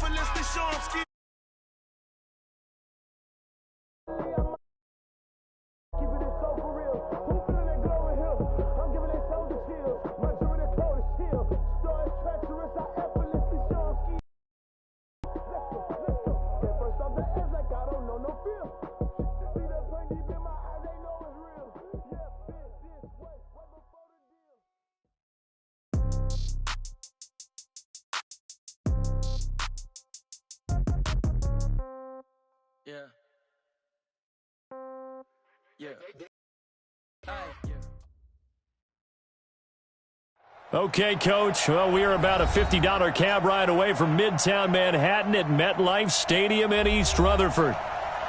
effortlessly show 'em ski. Okay, Coach. Well, we are about a $50 cab ride away from Midtown Manhattan at MetLife Stadium in East Rutherford.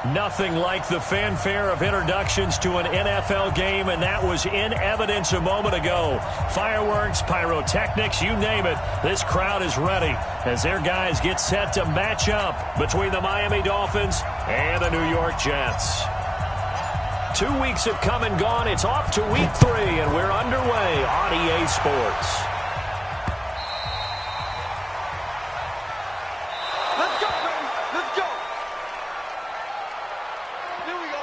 Nothing like the fanfare of introductions to an NFL game, and that was in evidence a moment ago. Fireworks, pyrotechnics, you name it. This crowd is ready as their guys get set to match up between the Miami Dolphins and the New York Jets. 2 weeks have come and gone. It's off to week 3, and we're underway on EA Sports. Let's go, baby. Let's go. Here we go.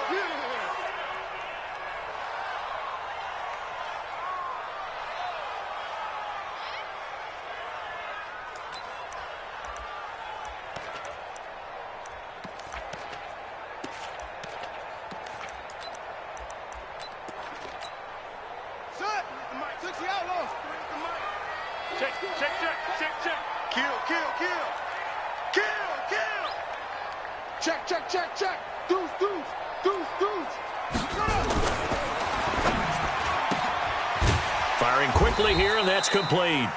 Check. Deuce. Firing quickly here, and that's complete.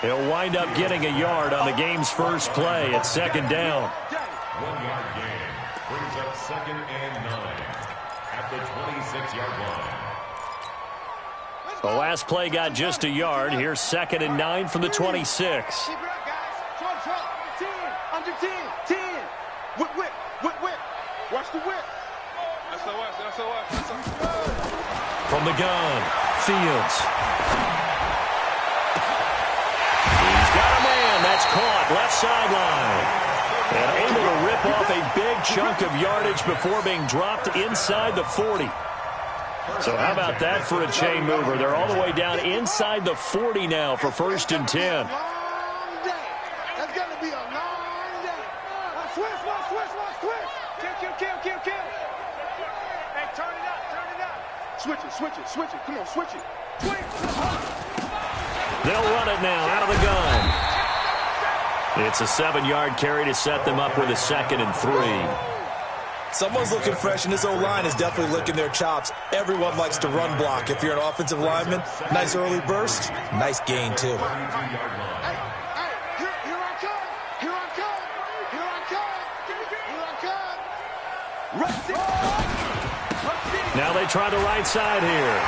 He'll wind up getting a yard on the game's first play at second down. 1 yard gain brings up 2nd and 9 at the 26-yard line. The last play got just a yard. Here's 2nd and 9 from the 26. Keep it up, guys. 12. Under 10. Whip. Watch the whip. That's From the gun, Fields. He's got a man. That's caught. Left sideline. And able to rip off a big chunk of yardage before being dropped inside the 40. So how about that for a chain mover? They're all the way down inside the 40 now for 1st and 10. That's going to be a long day. Switch. Kill. Hey, turn it up. Switch it. Come on, switch it. They'll run it now out of the gun. It's a 7-yard carry to set them up with a 2nd and 3. Someone's looking fresh, and this O-line is definitely licking their chops. Everyone likes to run block. If you're an offensive lineman, nice early burst, nice gain, too. Now they try the right side here.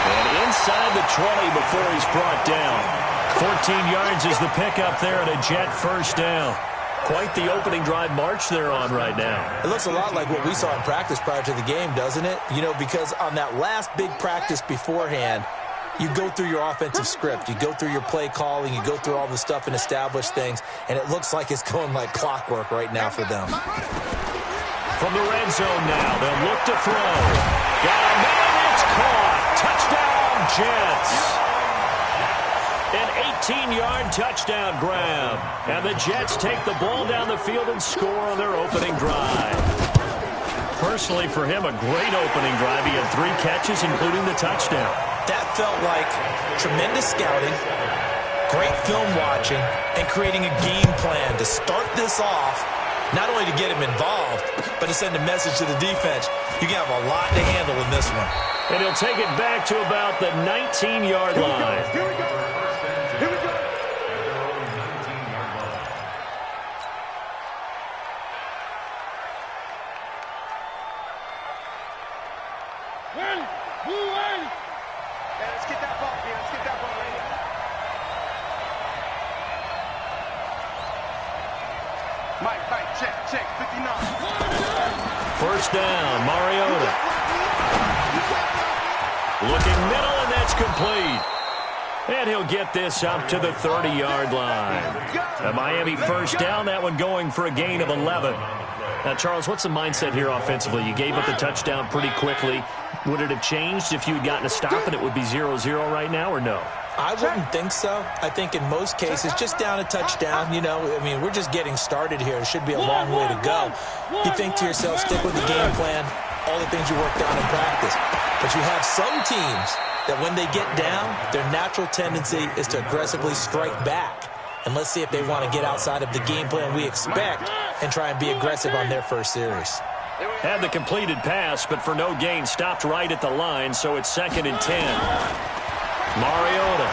And inside the 20 before he's brought down. 14 yards is the pickup there, and a Jet first down. Quite the opening drive march they're on right now. It looks a lot like what we saw in practice prior to the game, doesn't it? You know, because on that last big practice beforehand, you go through your offensive script. You go through your play calling. You go through all the stuff and establish things. And it looks like it's going like clockwork right now for them. From the red zone now, they'll look to throw. Got a man, it's caught. Touchdown, Jets. An 18-yard touchdown grab. And the Jets take the ball down the field and score on their opening drive. Personally, for him, a great opening drive. He had 3 catches, including the touchdown. That felt like tremendous scouting, great film watching, and creating a game plan to start this off, not only to get him involved, but to send a message to the defense. You can have a lot to handle in this one. And he'll take it back to about the 19-yard line. Here we go. Let's get that ball here. Let's get that ball right here. Mike, check, 59. First down, Mariota. Looking middle, and that's complete. And he'll get this up to the 30-yard line. A Miami first down, that one going for a gain of 11. Now, Charles, what's the mindset here offensively? You gave up the touchdown pretty quickly. Would it have changed if you had gotten a stop and it would be 0-0 right now, or no? I wouldn't think so. I think in most cases, just down a touchdown, you know, I mean, we're just getting started here. It should be a long way to go. You think to yourself, stick with the game plan, all the things you worked on in practice. But you have some teams that when they get down, their natural tendency is to aggressively strike back. And let's see if they want to get outside of the game plan we expect and try and be aggressive on their first series. Had the completed pass, but for no gain, stopped right at the line, so it's 2nd and 10. Mariota.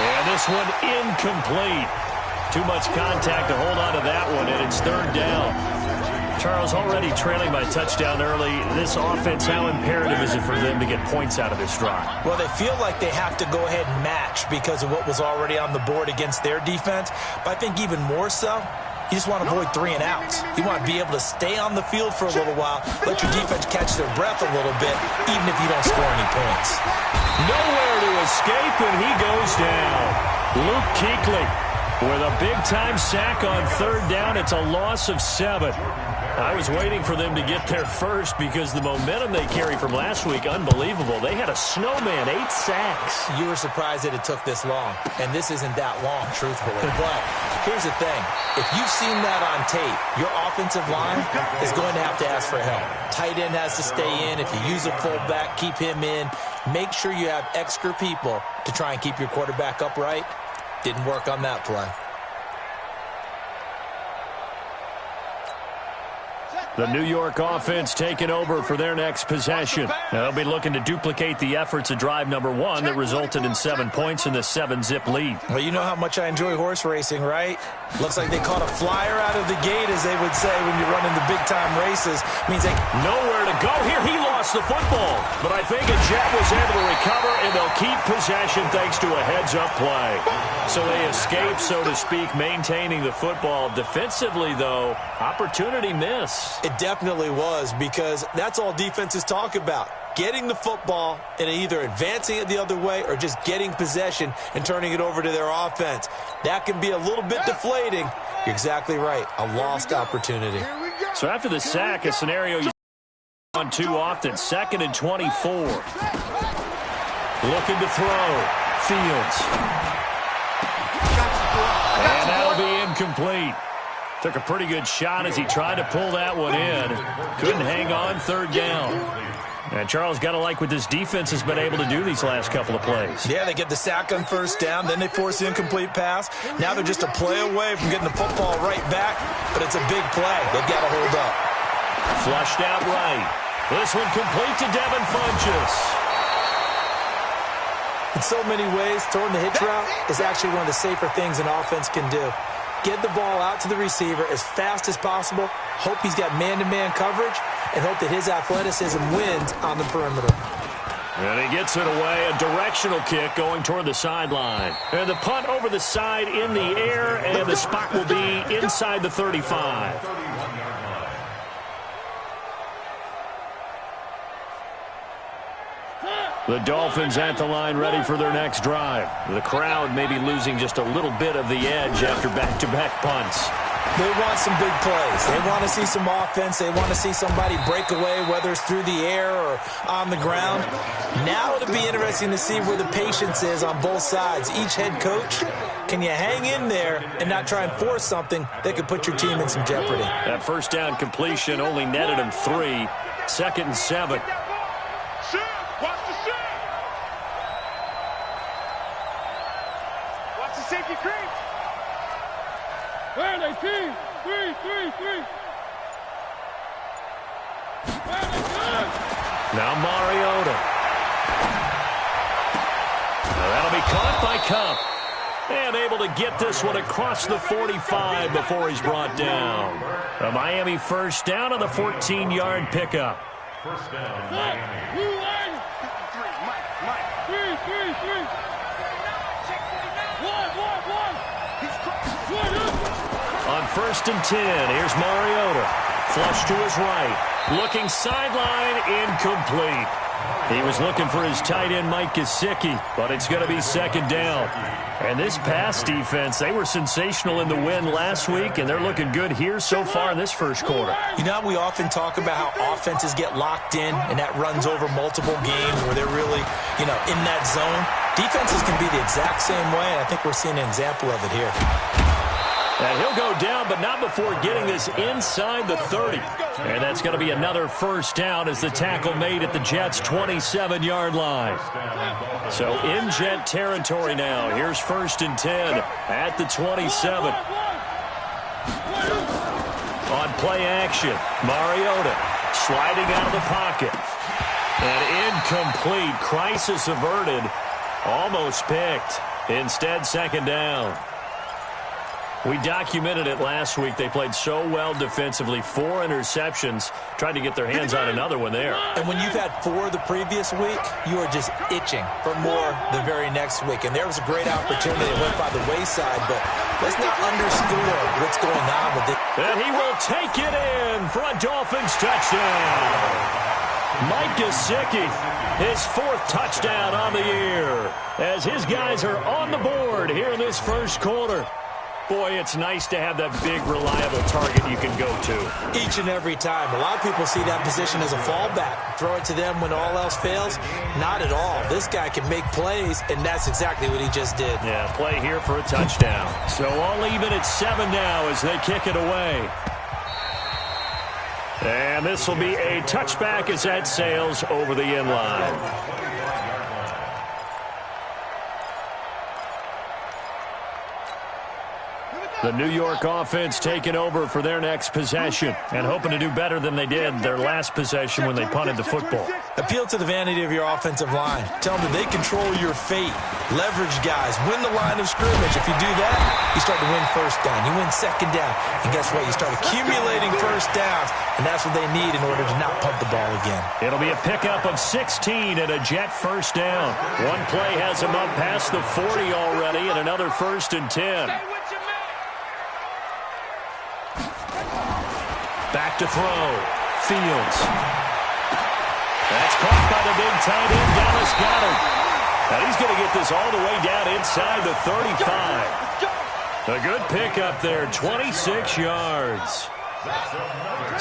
And this one incomplete. Too much contact to hold on to that one, and it's 3rd down. Charles, already trailing by touchdown early. This offense, how imperative is it for them to get points out of this drive? Well, they feel like they have to go ahead and match because of what was already on the board against their defense. But I think even more so, you just want to avoid 3 and outs. You want to be able to stay on the field for a little while, let your defense catch their breath a little bit, even if you don't score any points. Nowhere to escape, and he goes down. Luke Kuechly with a big-time sack on 3rd down. It's a loss of 7. I was waiting for them to get there first because the momentum they carry from last week, unbelievable. They had a snowman, 8 sacks. You were surprised that it took this long, and this isn't that long, truthfully. But here's the thing. If you've seen that on tape, your offensive line is going to have to ask for help. Tight end has to stay in. If you use a fullback, keep him in. Make sure you have extra people to try and keep your quarterback upright. Didn't work on that play. The New York offense taking over for their next possession. They'll be looking to duplicate the efforts of drive number 1 that resulted in 7 points in the 7-zip lead. Well, you know how much I enjoy horse racing, right? Looks like they caught a flyer out of the gate, as they would say when you're running the big-time races. Means they nowhere to go here. He lost the football, but I think a Jet was able to recover, and they'll keep possession thanks to a heads-up play. So they escape, so to speak, maintaining the football. Defensively, though, opportunity miss. It definitely was, because that's all defenses talk about. Getting the football and either advancing it the other way or just getting possession and turning it over to their offense. That can be a little bit deflating. You're exactly right. A lost opportunity. So after the sack, a scenario you on too often. 2nd and 24. Looking to throw. Fields. And that'll be incomplete. Took a pretty good shot as he tried to pull that one in. Couldn't hang on, 3rd down. And Charles, got to like what this defense has been able to do these last couple of plays. Yeah, they get the sack on 1st down, then they force the incomplete pass. Now they're just a play away from getting the football right back, but it's a big play. They've got to hold up. Flushed out right. This one complete to Devin Funchess. In so many ways, throwing the hitch route is actually one of the safer things an offense can do. Get the ball out to the receiver as fast as possible, hope he's got man-to-man coverage, and hope that his athleticism wins on the perimeter. And he gets it away, a directional kick going toward the sideline. And the punt over the side in the air, and the spot will be inside the 35. The Dolphins at the line ready for their next drive. The crowd may be losing just a little bit of the edge after back-to-back punts. They want some big plays. They want to see some offense. They want to see somebody break away, whether it's through the air or on the ground. Now it'll be interesting to see where the patience is on both sides. Each head coach, can you hang in there and not try and force something that could put your team in some jeopardy? That 1st down completion only netted him 3. 2nd and 7. Safety creep. Where are they, team? 3. Where are they, team? Now Mariota. Now that'll be caught by Cup. And able to get this one across the 45 before he's brought down. A Miami 1st down on the 14-yard pickup. 1st down, Miami. 3. On 1st and 10, here's Mariota. Flush to his right. Looking sideline, incomplete. He was looking for his tight end, Mike Gesicki, but it's going to be second down. And this pass defense, they were sensational in the win last week, and they're looking good here so far in this first quarter. You know, we often talk about how offenses get locked in, and that runs over multiple games where they're really, in that zone. Defenses can be the exact same way, and I think we're seeing an example of it here. And he'll go down, but not before getting this inside the 30. And that's going to be another first down as the tackle made at the Jets' 27-yard line. So in Jet territory now. Here's 1st and 10 at the 27. On play action, Mariota sliding out of the pocket. And incomplete. Crisis averted. Almost picked. Instead, second down. We documented it last week. They played so well defensively. 4 interceptions. Tried to get their hands on another one there. And when you've had 4 the previous week, you are just itching for more the very next week. And there was a great opportunity that went by the wayside, but let's not underscore what's going on with it. And he will take it in for a Dolphins touchdown. Mike Gesicki, his 4th touchdown on the year, as his guys are on the board here in this first quarter. Boy, it's nice to have that big, reliable target you can go to. Each and every time. A lot of people see that position as a fallback. Throw it to them when all else fails. Not at all. This guy can make plays, and that's exactly what he just did. Yeah, play here for a touchdown. So all even at 7 now as they kick it away. And this will be a touchback as that sails over the end line. The New York offense taking over for their next possession and hoping to do better than they did their last possession when they punted the football. Appeal to the vanity of your offensive line. Tell them that they control your fate. Leverage guys. Win the line of scrimmage. If you do that, you start to win first down. You win second down. And guess what? You start accumulating first downs, and that's what they need in order to not punt the ball again. It'll be a pickup of 16 and a Jet first down. One play has him up past the 40 already, and another 1st and 10. Back to throw. Fields. That's caught by the big tight end, Dallas Goedert. And he's going to get this all the way down inside the 35. A good pickup there, 26 yards.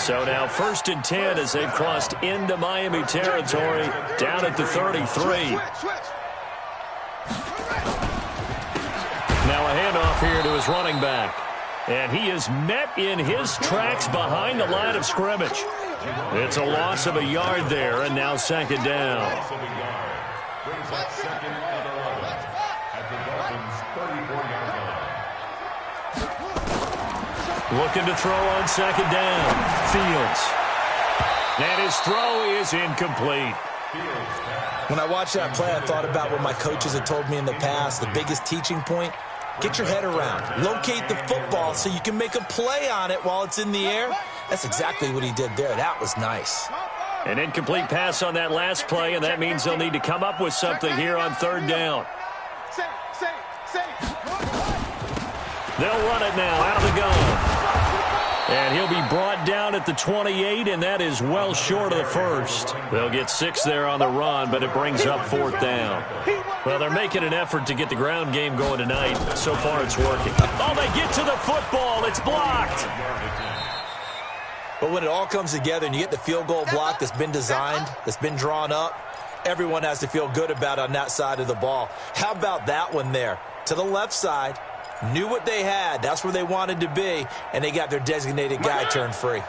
So now 1st and 10 as they've crossed into Miami territory, down at the 33. Now a handoff here to his running back. And he is met in his tracks behind the line of scrimmage. It's a loss of a yard there, and now second down. Brings up 2nd and 11 at the Dolphins' 34-yard line. Looking to throw on second down. Fields. And his throw is incomplete. When I watched that play, I thought about what my coaches had told me in the past. The biggest teaching point: get your head around. Locate the football so you can make a play on it while it's in the air. That's exactly what he did there. That was nice. An incomplete pass on that last play, and that means they'll need to come up with something here on 3rd down. They'll run it now out of the gun. And he'll be brought down at the 28, and that is well short of the 1st. They'll get 6 there on the run, but it brings up 4th down. Well, they're making an effort to get the ground game going tonight. So far, it's working. Oh, they get to the football. It's blocked. But when it all comes together and you get the field goal block that's been designed, that's been drawn up, everyone has to feel good about it on that side of the ball. How about that one there? To the left side, knew what they had. That's where they wanted to be, and they got their designated guy turned free.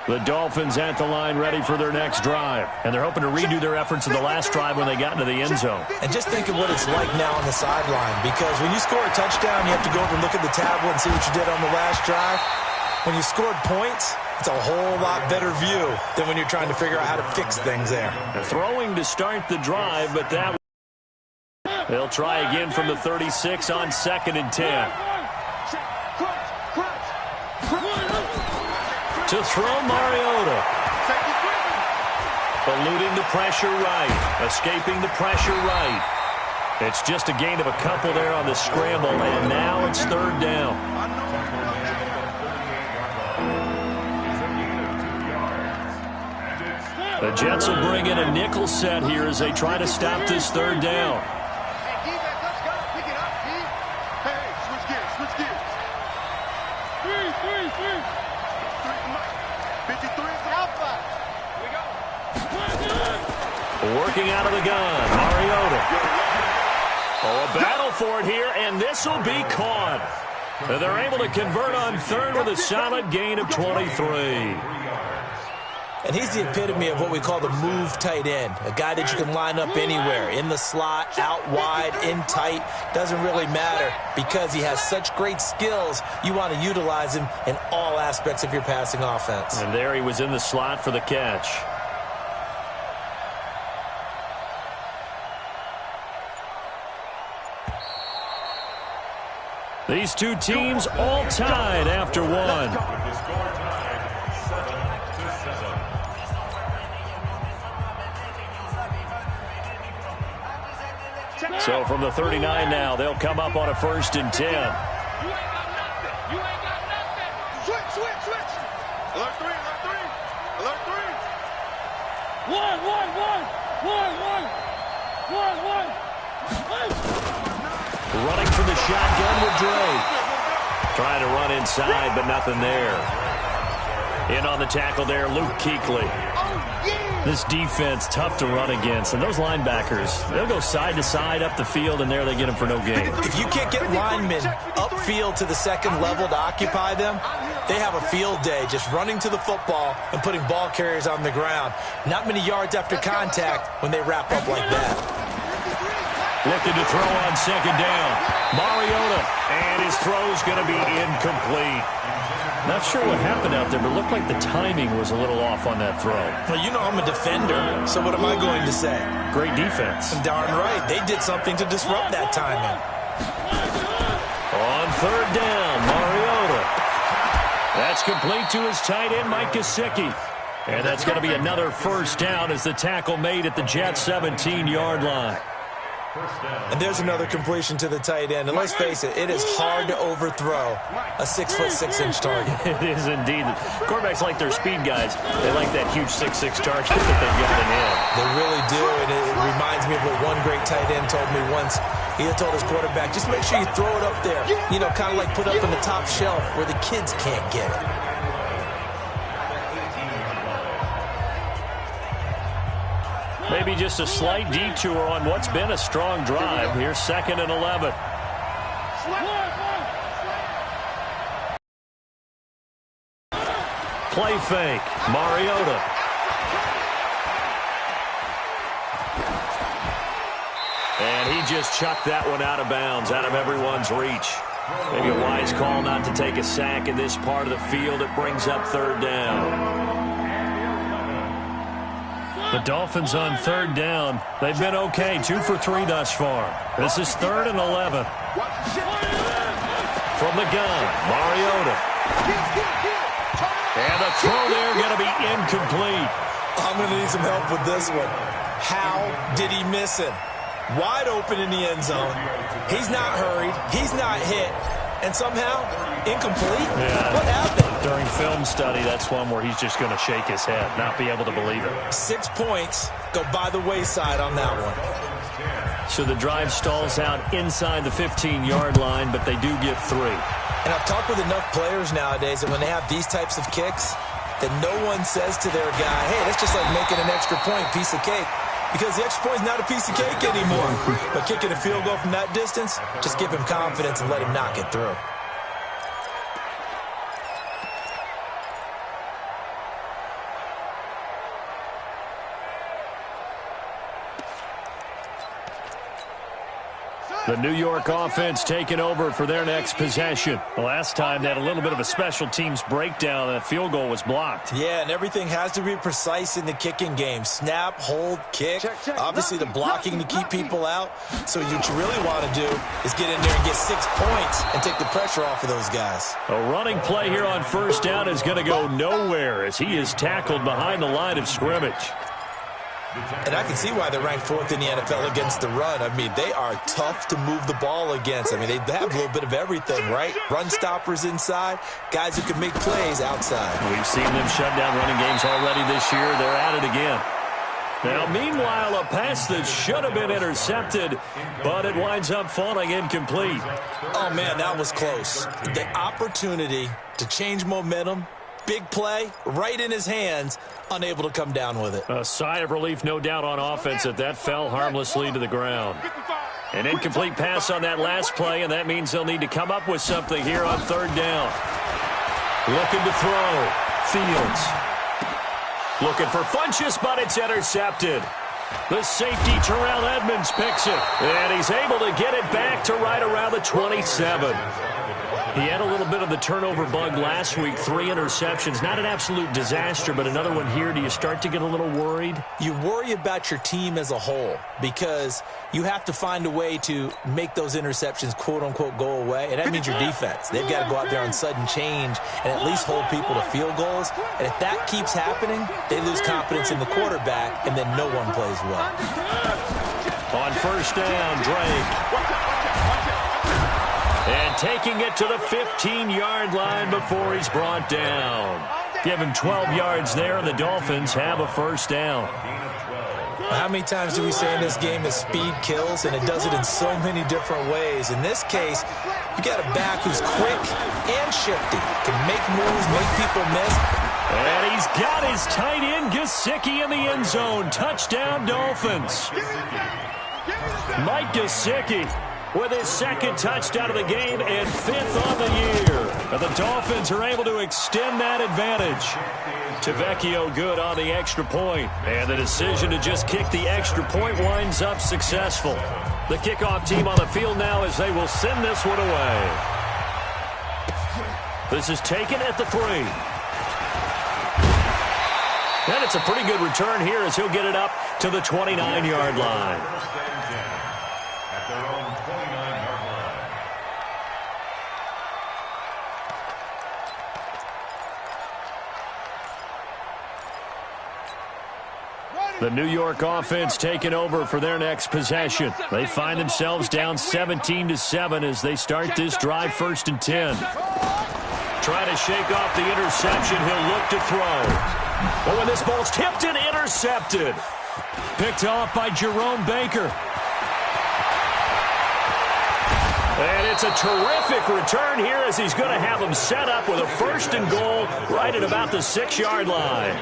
The Dolphins at the line ready for their next drive, and they're hoping to redo their efforts in the last drive when they got into the end zone. And just think of what it's like now on the sideline, because when you score a touchdown, you have to go over and look at the tablet and see what you did on the last drive. When you scored points, it's a whole lot better view than when you're trying to figure out how to fix things there. Throwing to start the drive, but that they'll try again from the 36 on 2nd and 10. To throw Mariota. Eluding the pressure right. Escaping the pressure right. It's just a gain of a couple there on the scramble, and now it's 3rd down. The Jets will bring in a nickel set here as they try to stop this third down. Working out of the gun, Mariota. Oh, a battle for it here, and this will be caught. They're able to convert on third with a solid gain of 23. And he's the epitome of what we call the move tight end, a guy that you can line up anywhere, in the slot, out wide, in tight, doesn't really matter because he has such great skills. You want to utilize him in all aspects of your passing offense. And there he was in the slot for the catch. These two teams all tied after one. So from the 39 now, they'll come up on a 1st and 10. You ain't got nothing. You ain't got nothing. Switch. Alert three. Alert three. One. Running from the shotgun with Drake. Trying to run inside, but nothing there. In on the tackle there, Luke Kuechly. This defense, tough to run against. And those linebackers, they'll go side to side up the field, and there they get them for no gain. If you can't get linemen upfield to the second level to occupy them, they have a field day just running to the football and putting ball carriers on the ground. Not many yards after contact when they wrap up like that. Looking to throw on 2nd down. Mariota, and his throw's going to be incomplete. Not sure what happened out there, but it looked like the timing was a little off on that throw. Well, you know I'm a defender, so what am I going to say? Great defense. Darn right. They did something to disrupt that timing. On 3rd down, Mariota. That's complete to his tight end, Mike Gesicki. And that's going to be another 1st down as the tackle made at the Jets' 17-yard line. And there's another completion to the tight end. And let's face it, it is hard to overthrow a 6'6" target. It is indeed. Quarterbacks like their speed guys. They like that huge 6'6" target that they've got in him. They really do, and it reminds me of what one great tight end told me once. He had told his quarterback, just make sure you throw it up there. You know, kind of like put up in the top shelf where the kids can't get it. Maybe just a slight detour on what's been a strong drive. Here's 2nd and 11. Play fake. Mariota. And he just chucked that one out of bounds, out of everyone's reach. Maybe a wise call not to take a sack in this part of the field. It brings up 3rd down. The Dolphins on 3rd down. They've been okay, 2 for 3 thus far. This is 3rd and 11. From the gun, Mariota. And the throw there going to be incomplete. I'm going to need some help with this one. How did he miss him? Wide open in the end zone. He's not hurried. He's not hit. And somehow, incomplete? Yeah. What happened? During film study, that's one where he's just going to shake his head, not be able to believe it. 6 points go by the wayside on that one. So the drive stalls out inside the 15-yard line, but they do get 3. And I've talked with enough players nowadays that when they have these types of kicks, that no one says to their guy, hey, that's just like making an extra point, piece of cake. Because the extra point is not a piece of cake anymore. But kicking a field goal from that distance, just give him confidence and let him knock it through. The New York offense taking over for their next possession. The last time they had a little bit of a special teams breakdown. That field goal was blocked. Yeah, and everything has to be precise in the kicking game. Snap, hold, kick. Obviously the blocking to keep people out. So what you really want to do is get in there and get 6 points and take the pressure off of those guys. A running play here on 1st down is going to go nowhere as he is tackled behind the line of scrimmage. And I can see why they're ranked 4th in the NFL against the run. I mean, they are tough to move the ball against. I mean, they have a little bit of everything, right? Run stoppers inside, guys who can make plays outside. We've seen them shut down running games already this year. They're at it again. Now, meanwhile, a pass that should have been intercepted, but it winds up falling incomplete. Oh, man, that was close. The opportunity to change momentum, big play, right in his hands, unable to come down with it. A sigh of relief, no doubt, on offense that fell harmlessly to the ground. An incomplete pass on that last play, and that means they'll need to come up with something here on 3rd down. Looking to throw. Fields. Looking for Funchess, but it's intercepted. The safety, Terrell Edmonds, picks it. And he's able to get it back to right around the 27. He had a little bit of the turnover bug last week, 3 interceptions. Not an absolute disaster, but another one here. Do you start to get a little worried? You worry about your team as a whole because you have to find a way to make those interceptions, quote-unquote, go away, and that means your defense. They've got to go out there on sudden change and at least hold people to field goals. And if that keeps happening, they lose confidence in the quarterback, and then no one plays well. On 1st down, Drake. And taking it to the 15-yard line before he's brought down. Give him 12 yards there, and the Dolphins have a 1st down. How many times do we say in this game that speed kills, and it does it in so many different ways? In this case, you got a back who's quick and shifty, can make moves, make people miss. And he's got his tight end, Gesicki, in the end zone. Touchdown, Dolphins. Mike Gesicki with his 2nd touchdown of the game and 5th on the year. But the Dolphins are able to extend that advantage. Tavecchio good on the extra point. And the decision to just kick the extra point winds up successful. The kickoff team on the field now as they will send this one away. This is taken at the 3. And it's a pretty good return here as he'll get it up to the 29-yard line. The New York offense taking over for their next possession. They find themselves down 17-7 as they start this drive, 1st and 10. Trying to shake off the interception. He'll look to throw. Oh, and this ball's tipped and intercepted. Picked off by Jerome Baker. And it's a terrific return here as he's going to have them set up with a 1st and goal right at about the 6-yard line.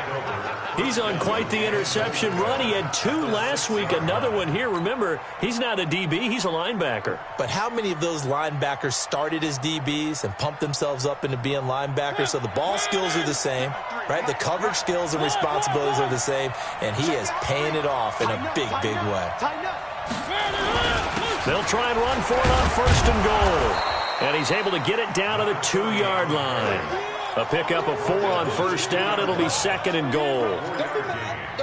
He's on quite the interception run. He had 2 last week, another one here. Remember, he's not a DB, he's a linebacker. But how many of those linebackers started as DBs and pumped themselves up into being linebackers? So the ball skills are the same, right? The coverage skills and responsibilities are the same, and he is paying it off in a big, big way. They'll try and run for it on 1st and goal. And he's able to get it down to the 2-yard line. A pickup of 4 on 1st down. It'll be 2nd and goal.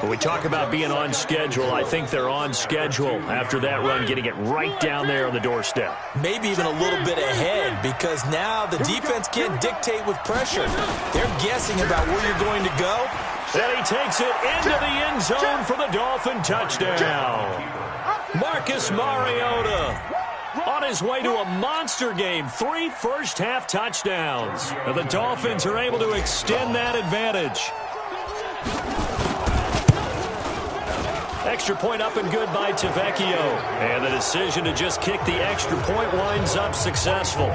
When we talk about being on schedule, I think they're on schedule after that run, getting it right down there on the doorstep. Maybe even a little bit ahead because now the defense can't dictate with pressure. They're guessing about where you're going to go. And he takes it into the end zone for the Dolphin touchdown. Marcus Mariota on his way to a monster game. 3 first-half touchdowns. And the Dolphins are able to extend that advantage. Extra point up and good by Tavecchio. And the decision to just kick the extra point winds up successful.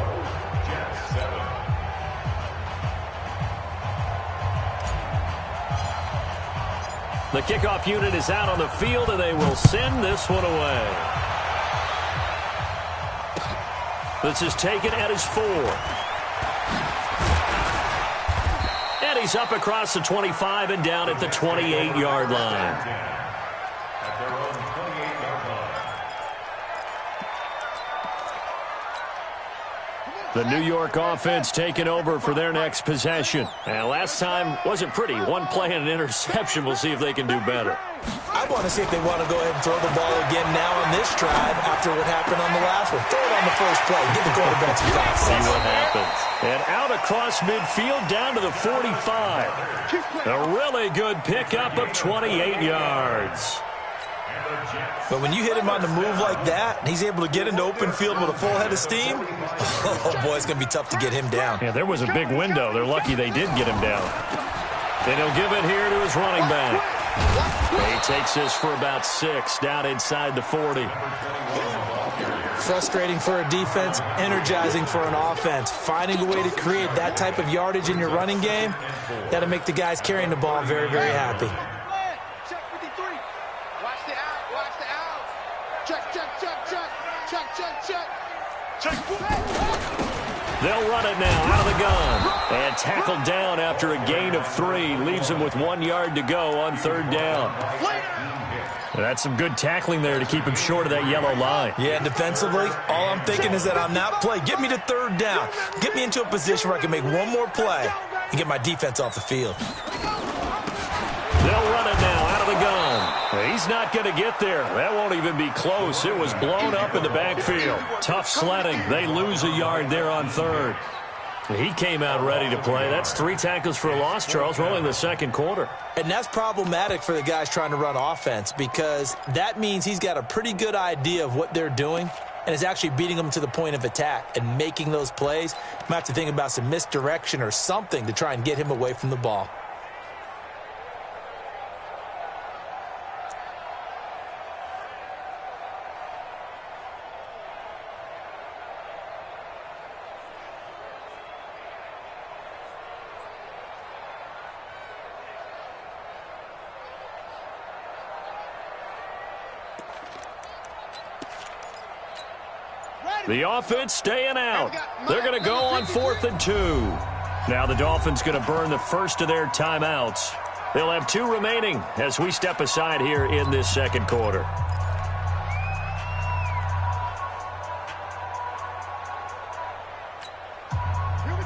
The kickoff unit is out on the field, and they will send this one away. This is taken at his 4. And he's up across the 25 and down at the 28-yard line. The New York offense taking over for their next possession. And last time wasn't pretty. 1 play and an interception. We'll see if they can do better. I want to see if they want to go ahead and throw the ball again now on this drive after what happened on the last one. Throw it on the first play. Give the quarterback some time. See what happens. And out across midfield down to the 45. A really good pickup of 28 yards. But when you hit him on the move like that, and he's able to get into open field with a full head of steam, oh, boy, it's going to be tough to get him down. Yeah, there was a big window. They're lucky they did get him down. And he'll give it here to his running back. He takes this for about 6, down inside the 40. Frustrating for a defense, energizing for an offense. Finding a way to create that type of yardage in your running game, that'll make the guys carrying the ball very, very happy. Check 53. Watch the out. Watch the out. Check, check, check, check. Check, check, check. Check. They'll run it now out of the gun. And tackled down after a gain of 3. Leaves him with 1 yard to go on 3rd down. That's some good tackling there to keep him short of that yellow line. Yeah, defensively, all I'm thinking is that on that play, get me to 3rd down. Get me into a position where I can make one more play and get my defense off the field. They'll run it now out of the gun. He's not going to get there. That won't even be close. It was blown up in the backfield. Tough sledding. They lose a yard there on 3rd. He came out ready to play. That's 3 tackles for a loss, Charles. We're only in the 2nd quarter. And that's problematic for the guys trying to run offense because that means he's got a pretty good idea of what they're doing and is actually beating them to the point of attack and making those plays. Might have to think about some misdirection or something to try and get him away from the ball. The offense staying out. They're going to go on 4th and 2. Now the Dolphins going to burn the first of their timeouts. They'll have 2 remaining as we step aside here in this 2nd quarter.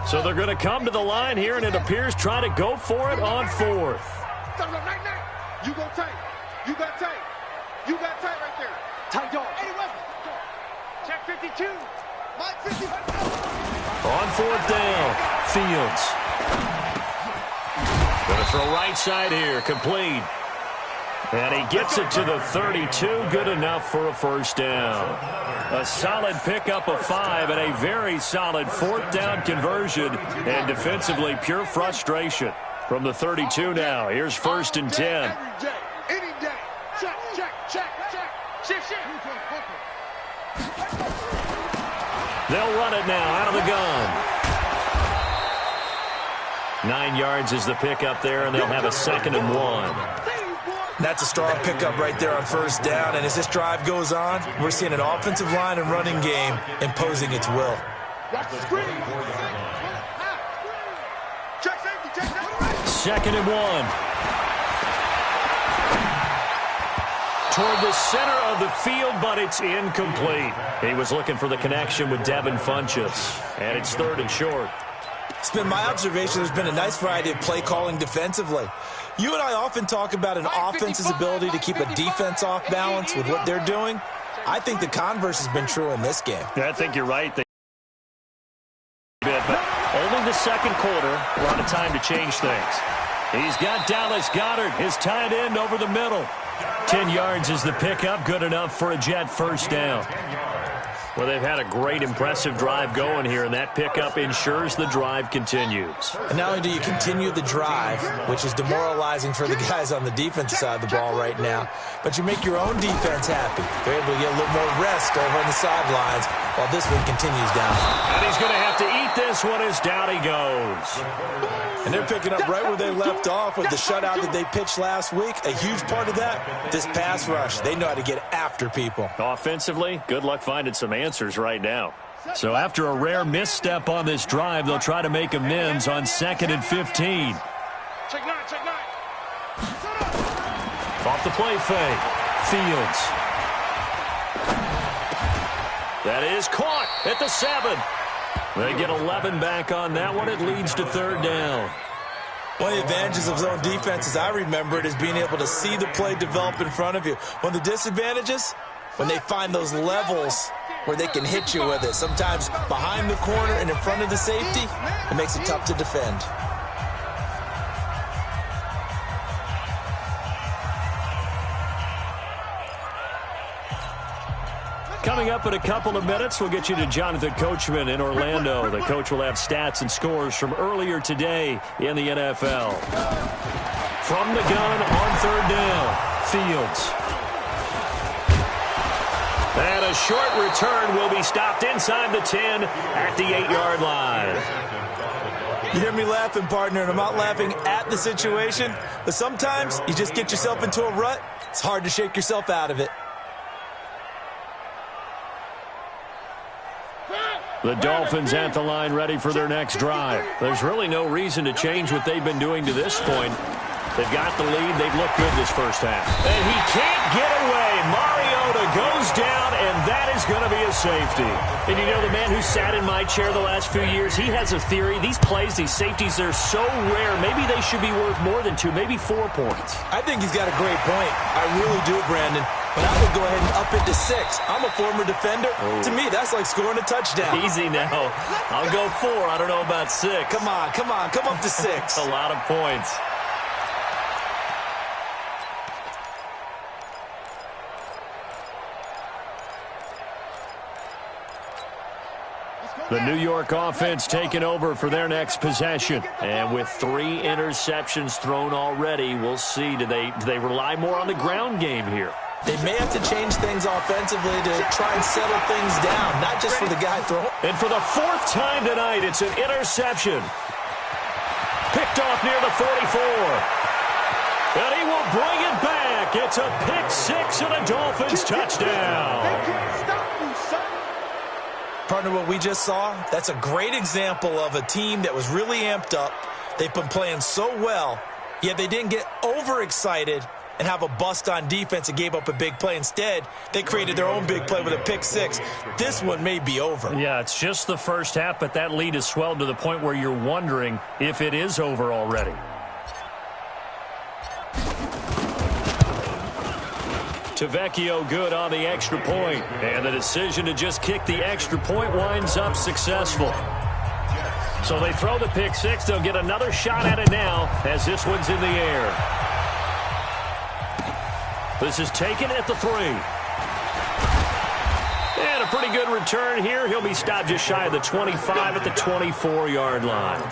So they're going to come to the line here, and it appears try to go for it on 4th. You go tight. You got tight. You got tight right there. Tight dog. Check 52. Mike 50. On 4th down, Fields. Going to throw right side here, complete. And he gets it to the 32, good enough for a 1st down. A solid pickup of 5 and a very solid 4th down conversion. And defensively, pure frustration from the 32 now. Here's 1st and 10. Every day, any day. Check, check, check, check. Shift, shift. They'll run it now out of the gun. 9 yards is the pickup there, and they'll have a 2nd and 1. That's a strong pickup right there on 1st down, and as this drive goes on, we're seeing an offensive line and running game imposing its will. Watch the screen. Check safety, check safety. 2nd and 1. Toward the center of the field, but it's incomplete. He was looking for the connection with Devin Funchess, and it's 3rd and short. It's been my observation there's been a nice variety of play calling defensively. You and I often talk about an offense's ability to keep a defense off balance with what they're doing. I think the converse has been true in this game. Yeah, I think you're right. But only the 2nd quarter, a lot of time to change things. He's got Dallas Goedert, his tight end, over the middle. 10 yards is the pickup, good enough for a Jet 1st down. Well, they've had a great, impressive drive going here, and that pickup ensures the drive continues. And not only do you continue the drive, which is demoralizing for the guys on the defensive side of the ball right now, but you make your own defense happy. They're able to get a little more rest over on the sidelines while this one continues down. And he's going to have to eat this one as down he goes. And they're picking up right where they left off with the shutout that they pitched last week. A huge part of that, this pass rush. They know how to get after people. Offensively, good luck finding some answers right now. So after a rare misstep on this drive, they'll try to make amends on 2nd and 15. Check 9, check 9. Off the play fake. Fields. That is caught at the 7. They get 11 back on that one. It leads to 3rd down. One of the advantages of zone defense, as I remember it, is being able to see the play develop in front of you. One of the disadvantages, when they find those levels where they can hit you with it. Sometimes behind the corner and in front of the safety, it makes it tough to defend. Coming up in a couple of minutes, we'll get you to Jonathan Coachman in Orlando. The coach will have stats and scores from earlier today in the NFL. From the gun on third down, Fields. And a short return will be stopped inside the 10 at the 8-yard line. You hear me laughing, partner, and I'm not laughing at the situation, but sometimes you just get yourself into a rut. It's hard to shake yourself out of it. The Dolphins at the line ready for their next drive. There's really no reason to change what they've been doing to this point. They've got the lead. They've looked good this first half. And he can't get away. Mariota goes down, and that is going to be a safety. And you know, the man who sat in my chair the last few years, he has a theory. These plays, these safeties, they're so rare. Maybe they should be worth more than 2, maybe 4 points. I think he's got a great point. I really do, Brandon. But I would go ahead and up it to 6. I'm a former defender. To me, that's like scoring a touchdown. Easy now. I'll go 4. I don't know about 6. Come on. Come up to 6. A lot of points. The New York offense taking over for their next possession. And with 3 interceptions thrown already, we'll see. Do they rely more on the ground game here? They may have to change things offensively to try and settle things down, not just for the guy throwing. And for the 4th time tonight, it's an interception. Picked off near the 44. And he will bring it back. It's a pick 6 and a Dolphins touchdown. They can't stop you, son. Partner, what we just saw, that's a great example of a team that was really amped up. They've been playing so well, yet they didn't get overexcited and have a bust on defense and gave up a big play. Instead, they created their own big play with a pick 6. This one may be over. Yeah, it's just the first half, but that lead has swelled to the point where you're wondering if it is over already. Tavecchio good on the extra point, and the decision to just kick the extra point winds up successful. So they throw the pick 6. They'll get another shot at it now as this one's in the air. This is taken at the 3. And a pretty good return here. He'll be stopped just shy of the 25 at the 24-yard line.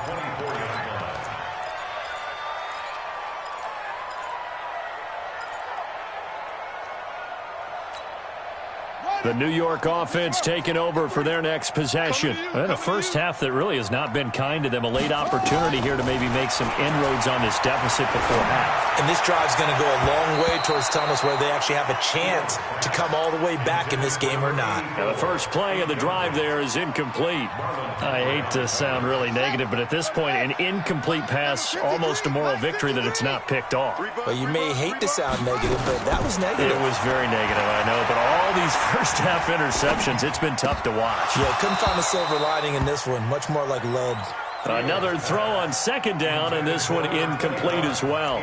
The New York offense taking over for their next possession. And a first half that really has not been kind to them. A late opportunity here to maybe make some inroads on this deficit before half. And this drive's going to go a long way towards telling us whether they actually have a chance to come all the way back in this game or not. Now the first play of the drive there is incomplete. I hate to sound really negative, but at this point, an incomplete pass, almost a moral victory that it's not picked off. Well, you may hate to sound negative, but that was negative. It was very negative, I know, but all these first half interceptions, it's been tough to watch. Yeah, couldn't find a silver lining in this one. Much more like lead. Another throw on second down, and this one incomplete as well.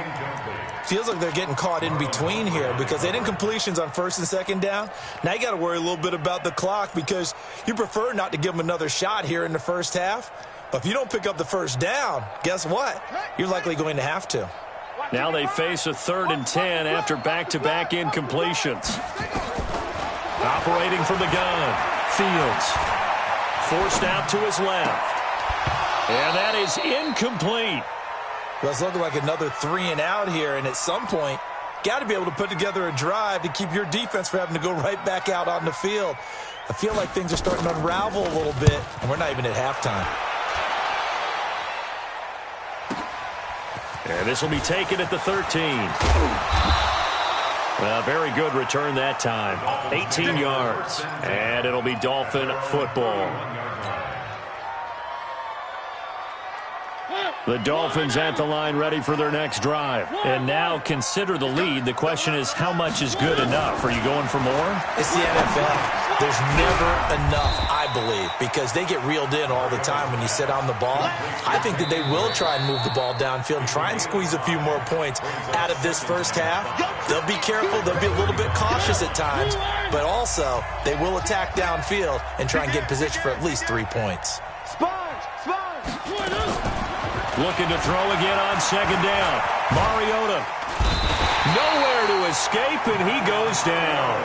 Feels like they're getting caught in between here because they didn't completions on first and second down. Now you got to worry a little bit about the clock because you prefer not to give them another shot here in the first half. But if you don't pick up the first down, guess what? You're likely going to have to. Now they face a 3rd and 10 after back-to-back incompletions. Operating from the gun, Fields. Forced out to his left. And that is incomplete. Well, it's looking like another 3 and out here, and at some point, got to be able to put together a drive to keep your defense from having to go right back out on the field. I feel like things are starting to unravel a little bit, and we're not even at halftime. And this will be taken at the 13. Well, very good return that time. 18 yards. And it'll be Dolphin football. The Dolphins at the line ready for their next drive. And now consider the lead. The question is, how much is good enough? Are you going for more? It's the NFL. There's never enough, I believe, because they get reeled in all the time when you sit on the ball. I think that they will try and move the ball downfield and try and squeeze a few more points out of this first half. They'll be careful. They'll be a little bit cautious at times, but also they will attack downfield and try and get position for at least 3 points. Looking to throw again on second down. Mariota. Nowhere to escape, and he goes down.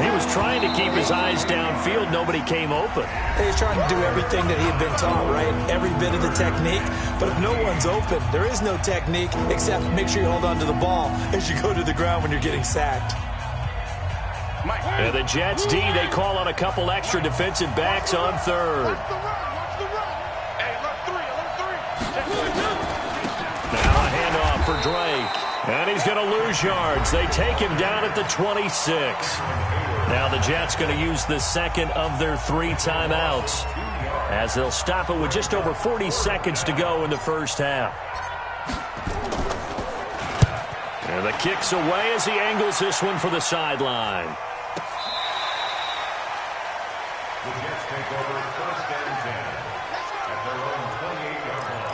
He was trying to keep his eyes downfield. Nobody came open. He's trying to do everything that he had been taught, right? Every bit of the technique. But if no one's open, there is no technique except make sure you hold on to the ball as you go to the ground when you're getting sacked. And the Jets D, they call on a couple extra defensive backs on third. Now a handoff for Drake. And he's going to lose yards. They take him down at the 26. Now the Jets going to use the second of their 3 timeouts as they'll stop it with just over 40 seconds to go in the first half. And the kick's away as he angles this one for the sideline. The Jets take over first and 10 at their own 28-yard line.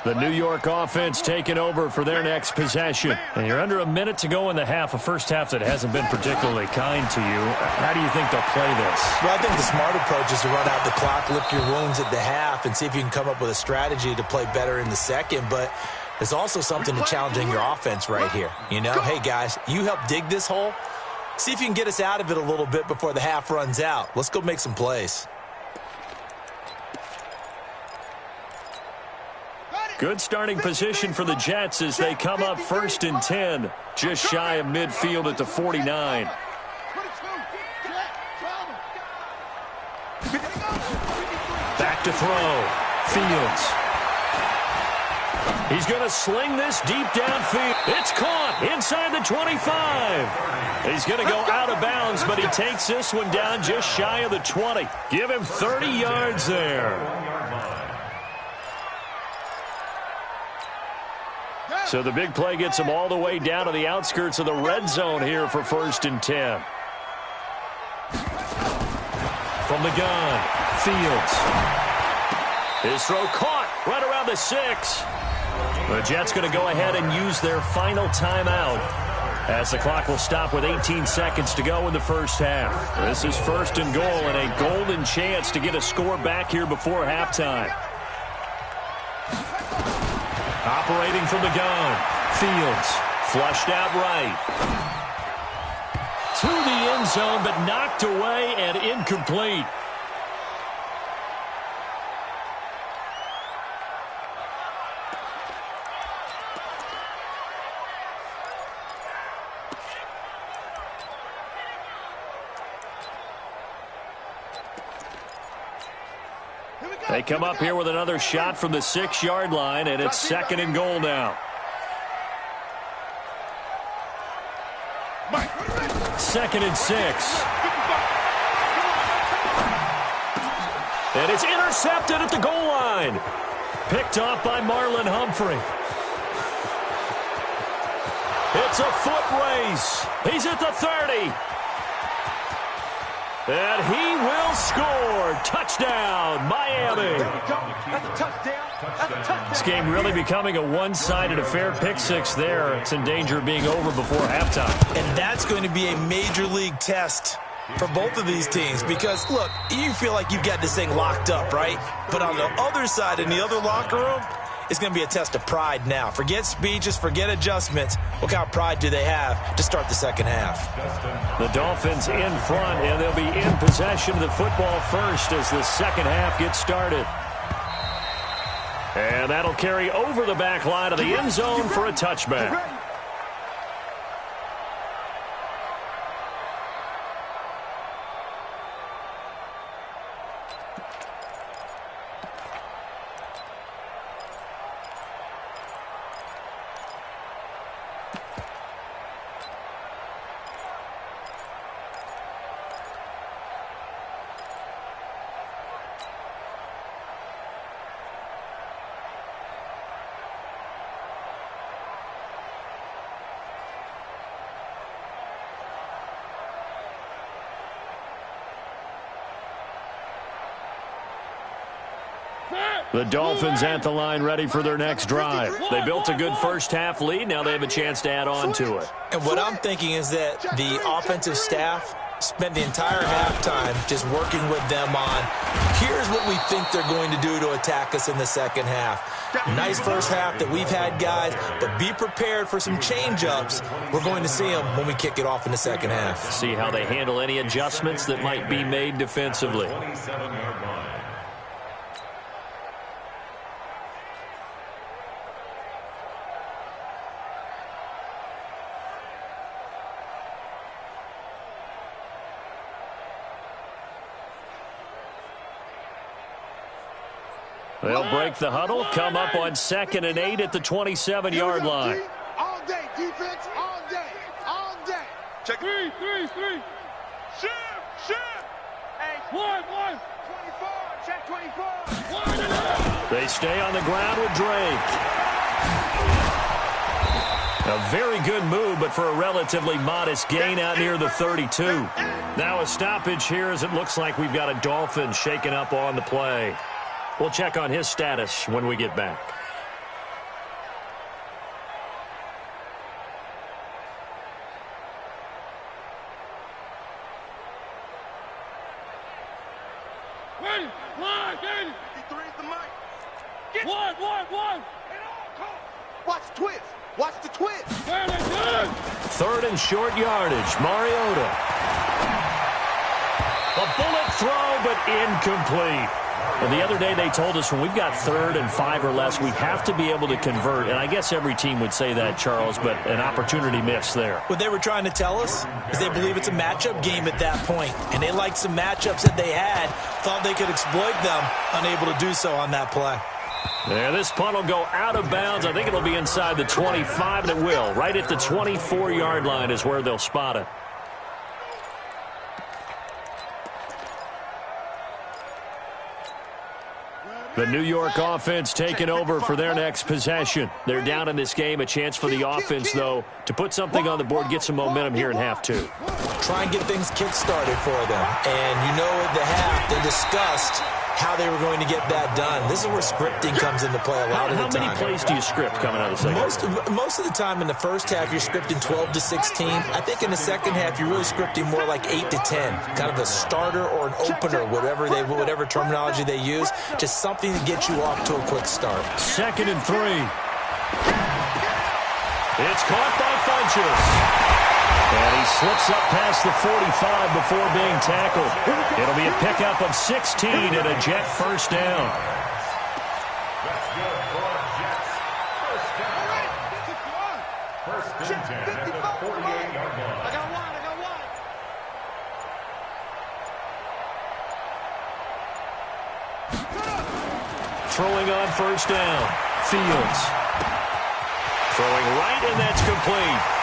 The New York offense taking over for their next possession. And you're under a minute to go in the half, a first half that hasn't been particularly kind to you. How do you think they'll play this? Well, I think the smart approach is to run out the clock, lick your wounds at the half, and see if you can come up with a strategy to play better in the second. But there's also something to challenging your offense right here. You know, hey, guys, you help dig this hole. See if you can get us out of it a little bit before the half runs out. Let's go make some plays. Good starting position for the Jets as they come up first and 10, just shy of midfield at the 49. Back to throw. Fields. He's going to sling this deep downfield. It's caught inside the 25. He's going to go out of bounds, but he takes this one down just shy of the 20. Give him 30 yards there. So the big play gets him all the way down to the outskirts of the red zone here for first and 10. From the gun, Fields. His throw caught right around the 6. The Jets going to go ahead and use their final timeout as the clock will stop with 18 seconds to go in the first half. This is first and goal and a golden chance to get a score back here before halftime. Operating from the gun, Fields flushed out right. To the end zone, but knocked away and incomplete. They come up here with another shot from the 6-yard line, and it's second and goal now. Second and 6. And it's intercepted at the goal line. Picked off by Marlon Humphrey. It's a foot race. He's at the 30. And he will score. Touchdown, Miami. This game really becoming a one-sided affair. Pick 6 there. It's in danger of being over before halftime. And that's going to be a major league test for both of these teams because, look, you feel like you've got this thing locked up, right? But on the other side, in the other locker room, it's going to be a test of pride now. Forget speeches, forget adjustments. What kind of pride do they have to start the second half? The Dolphins in front, and they'll be in possession of the football first as the second half gets started. And that'll carry over the back line of the end zone for a touchback. The Dolphins at the line ready for their next drive. They built a good first half lead. Now they have a chance to add on to it. And what I'm thinking is that the offensive staff spent the entire halftime just working with them on, here's what we think they're going to do to attack us in the second half. Nice first half that we've had, guys, but be prepared for some change-ups. We're going to see them when we kick it off in the second half. See how they handle any adjustments that might be made defensively. 27-yard line. They'll break the huddle, come up on 2nd and 8 at the 27-yard line. All day, defense, all day, all day. Check 3. Shift. Hey, 1. 24, check 24. They stay on the ground with Drake. A very good move, but for a relatively modest gain out near the 32. Now a stoppage here as it looks like we've got a Dolphin shaken up on the play. We'll check on his status when we get back. Ready, line, Danny. 53's the mic. Get one. Watch the twist. Watch the twist. 3rd and short yardage. Mariota. A bullet throw, but incomplete. Well, the other day they told us when we've got 3rd and 5 or less, we have to be able to convert. And I guess every team would say that, Charles, but an opportunity missed there. What they were trying to tell us is they believe it's a matchup game at that point. And they liked some matchups that they had, thought they could exploit them, unable to do so on that play. There, this punt will go out of bounds. I think it'll be inside the 25, and it will. Right at the 24-yard line is where they'll spot it. The New York offense taking over for their next possession. They're down in this game. A chance for the offense, though, to put something on the board, get some momentum here in half 2. Try and get things kick-started for them. And you know at the half, they discussed how they were going to get that done. This is where scripting comes into play a lot of the time. How many plays do you script coming out of the second? Most of the time in the first half, you're scripting 12 to 16. I think in the second half, you're really scripting more like 8 to 10. Kind of a starter or an opener, whatever terminology they use. Just something to get you off to a quick start. 2nd and 3. It's caught by Funchess. And he slips up past the 45 before being tackled. It'll be a pickup of 16 and a Jet first down. That's good for Jets. First and 10 at the 48-yard line. I got one. Throwing on first down. Fields. Throwing right, and that's complete.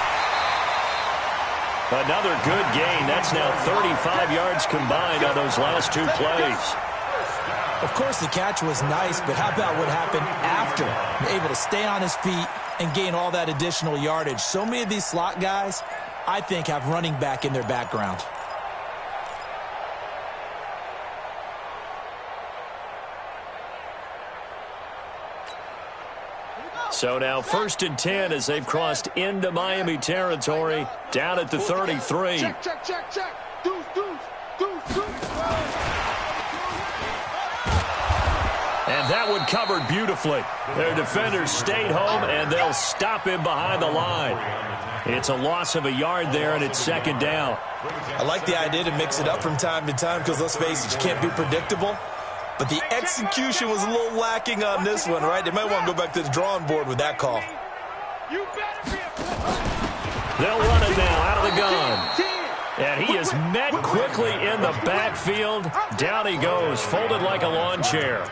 Another good gain. That's now 35 yards combined on those last 2 plays. Of course, the catch was nice, but how about what happened after? Able to stay on his feet and gain all that additional yardage. So many of these slot guys, I think, have running back in their background. So now 1st and 10 as they've crossed into Miami territory, down at the 33. Check. Deuce. And that one covered beautifully. Their defenders stayed home, and they'll stop him behind the line. It's a loss of a yard there, and it's 2nd down. I like the idea to mix it up from time to time because, let's face it, you can't be predictable. But the execution was a little lacking on this one, right? They might want to go back to the drawing board with that call. They'll run it now out of the gun. And he is met quickly in the backfield. Down he goes, folded like a lawn chair.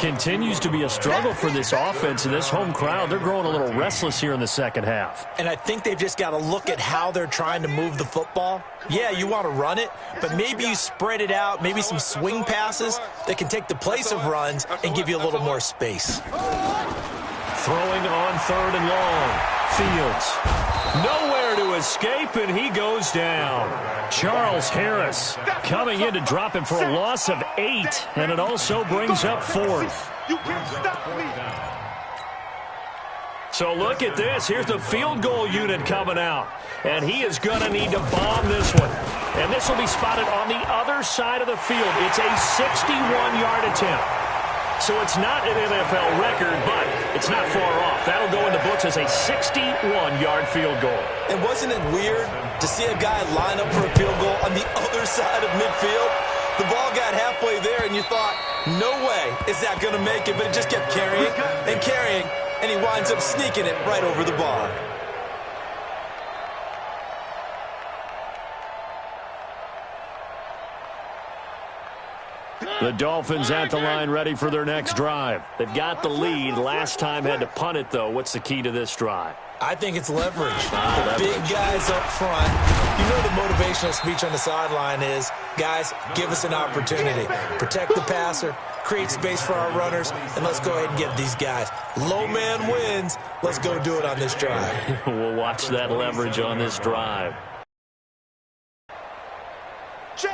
Continues to be a struggle for this offense and this home crowd. They're growing a little restless here in the second half. And I think they've just got to look at how they're trying to move the football. Yeah, you want to run it, but maybe you spread it out, maybe some swing passes that can take the place of runs and give you a little more space. Throwing on 3rd and long. Fields. Nowhere to escape, and he goes down. Charles Harris coming in to drop him for a loss of 8, and it also brings up 4th. You can't stop me. So look at this. Here's the field goal unit coming out, and he is going to need to bomb this one. And this will be spotted on the other side of the field. It's a 61-yard attempt. So it's not an NFL record, but it's not far off. That'll go in the books as a 61-yard field goal. And wasn't it weird to see a guy line up for a field goal on the other side of midfield? The ball got halfway there, and you thought, no way is that going to make it, but it just kept carrying and carrying, and he winds up sneaking it right over the bar. The Dolphins at the line ready for their next drive. They've got the lead. Last time had to punt it, though. What's the key to this drive? I think it's leverage. The big guys up front. You know the motivational speech on the sideline is, guys, give us an opportunity. Protect the passer, create space for our runners, and let's go ahead and get these guys. Low man wins. Let's go do it on this drive. We'll watch that leverage on this drive.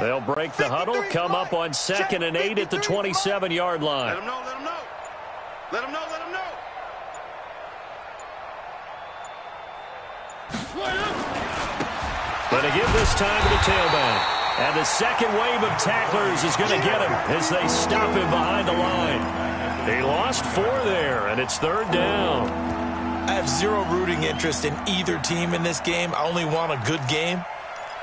They'll break the huddle, come up on 2nd and 8 at the 27-yard line. Let them know, let them know. Let them know, let them know. Going to give this time to the tailback. And the second wave of tacklers is going to get him as they stop him behind the line. He lost 4 there, and it's 3rd down. I have zero rooting interest in either team in this game. I only want a good game.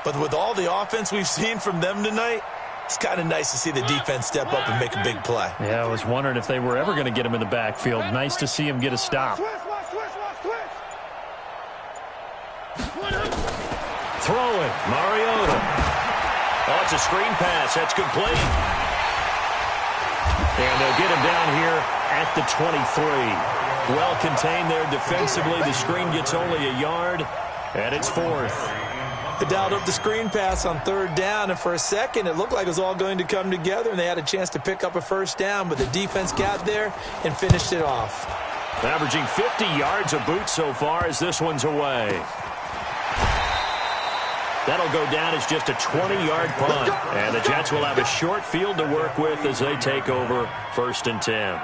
But with all the offense we've seen from them tonight, it's kind of nice to see the defense step up and make a big play. Yeah, I was wondering if they were ever going to get him in the backfield. Nice to see him get a stop. Throwing, Mariota. Oh, it's a screen pass. That's complete. And they'll get him down here at the 23. Well contained there defensively. The screen gets only a yard, and it's 4th. They dialed up the screen pass on 3rd down, and for a second it looked like it was all going to come together, and they had a chance to pick up a 1st down, but the defense got there and finished it off. Averaging 50 yards a boot so far as this one's away. That'll go down as just a 20-yard punt, and the Jets will have a short field to work with as they take over 1st and 10.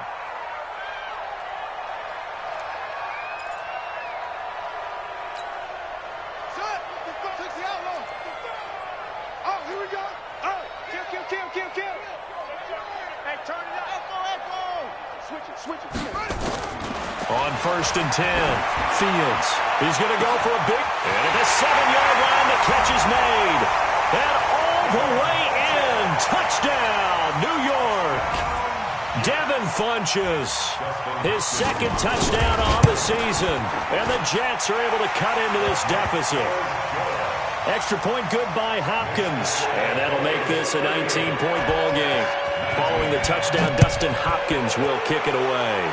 On 1st and 10, Fields. He's going to go for a big, and at the 7-yard line, the catch is made. And all the way in. Touchdown, New York. Devin Funchess, his 2nd touchdown on the season. And the Jets are able to cut into this deficit. Extra point good by Hopkins. And that'll make this a 19-point ball game. Following the touchdown, Dustin Hopkins will kick it away.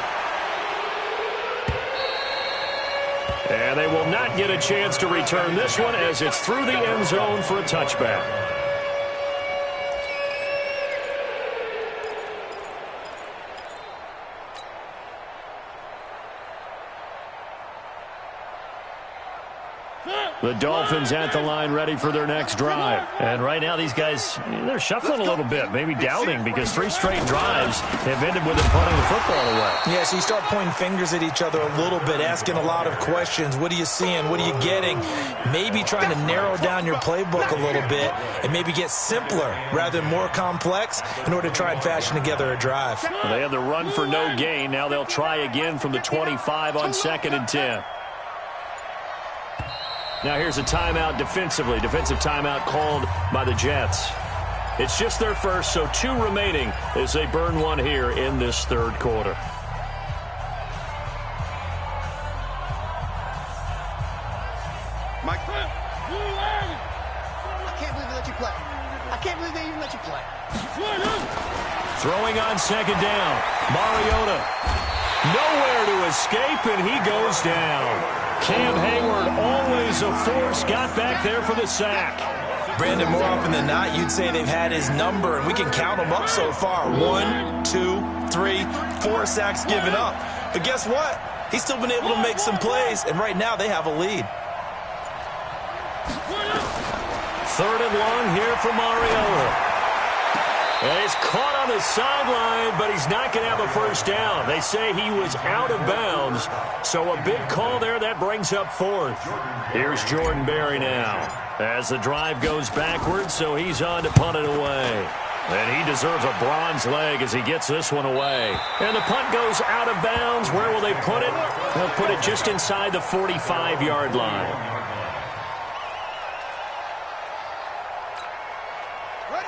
And they will not get a chance to return this one as it's through the end zone for a touchback. The Dolphins at the line ready for their next drive. And right now these guys, they're shuffling a little bit, maybe doubting, because 3 straight drives have ended with them punting the football away. Yeah, so you start pointing fingers at each other a little bit, asking a lot of questions. What are you seeing? What are you getting? Maybe trying to narrow down your playbook a little bit and maybe get simpler rather than more complex in order to try and fashion together a drive. Well, they had the run for no gain. Now they'll try again from the 25 on 2nd and 10. Now here's a timeout defensively. Defensive timeout called by the Jets. It's just their first, so 2 remaining as they burn one here in this 3rd quarter. Mike. I can't believe they let you play. I can't believe they even let you play. Throwing on 2nd down. Mariota. Nowhere to escape, and he goes down. Cam Hayward, always a force, got back there for the sack. Brandon, more often than not, you'd say they've had his number, and we can count them up so far. 1, 2, 3, 4 sacks given up. But guess what? He's still been able to make some plays, and right now they have a lead. 3rd and long here for Mariota. And he's caught on the sideline, but he's not going to have a first down. They say he was out of bounds, so a big call there. That brings up fourth. Here's Jordan Berry now as the drive goes backwards, so he's on to punt it away. And he deserves a bronze leg as he gets this one away. And the punt goes out of bounds. Where will they put it? They'll put it just inside the 45-yard line.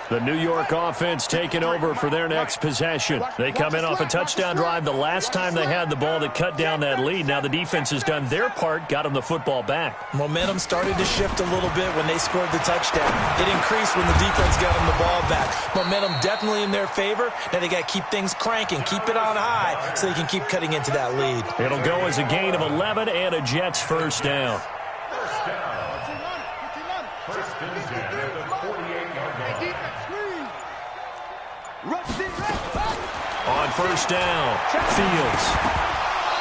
The New York offense taking over for their next possession. They come in off a touchdown drive the last time they had the ball that cut down that lead. Now the defense has done their part, got them the football back. Momentum started to shift a little bit when they scored the touchdown. It increased when the defense got them the ball back. Momentum definitely in their favor. Now they got to keep things cranking, keep it on high so they can keep cutting into that lead. It'll go as a gain of 11 and a Jets first down. First and 10 at the 48-yard line. On first down, Fields.